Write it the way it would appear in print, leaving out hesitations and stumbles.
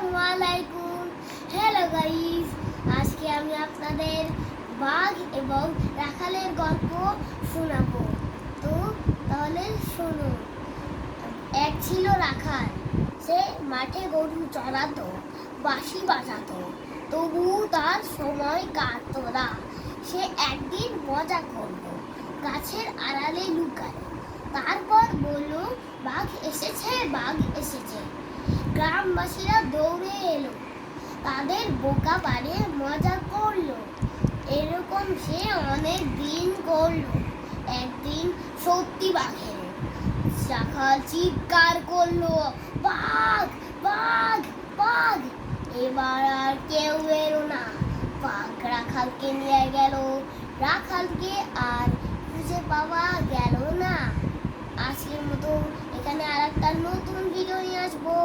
আসসালামু আলাইকুম। Hello guys, আজকে আমি আপনাদের বাঘ এবং রাখালের গল্প শোনাবো। তো তাহলে শুনুন। এক ছিল রাখাল। সে মাঠে গরু চড়াতো, বাঁশি বাজাতো, তবু তার সময় কাটতো না। সে একদিন মজা করলো, গাছের আড়ালে লুকালো। তারপর বলল, বাঘ এসেছে, বাঘ এসেছে। গ্রামবাসীরা দৌড়ে এলো, তাদের বোকা বানিয়ে মজা করলো। এরকম সে অনেক দিন করলো। একদিন সত্যি বাঘ এলো। রাখাল চিৎকার করলো, বাঘ, বাঘ, বাঘ। এবার আর কেউ এলো না। বাঘ রাখালকে নিয়ে গেল। রাখালকে আর খুঁজে পাওয়া গেল না। আজকের মতো এখানে আরেকটা নতুন ভিডিও নিয়ে আসবো।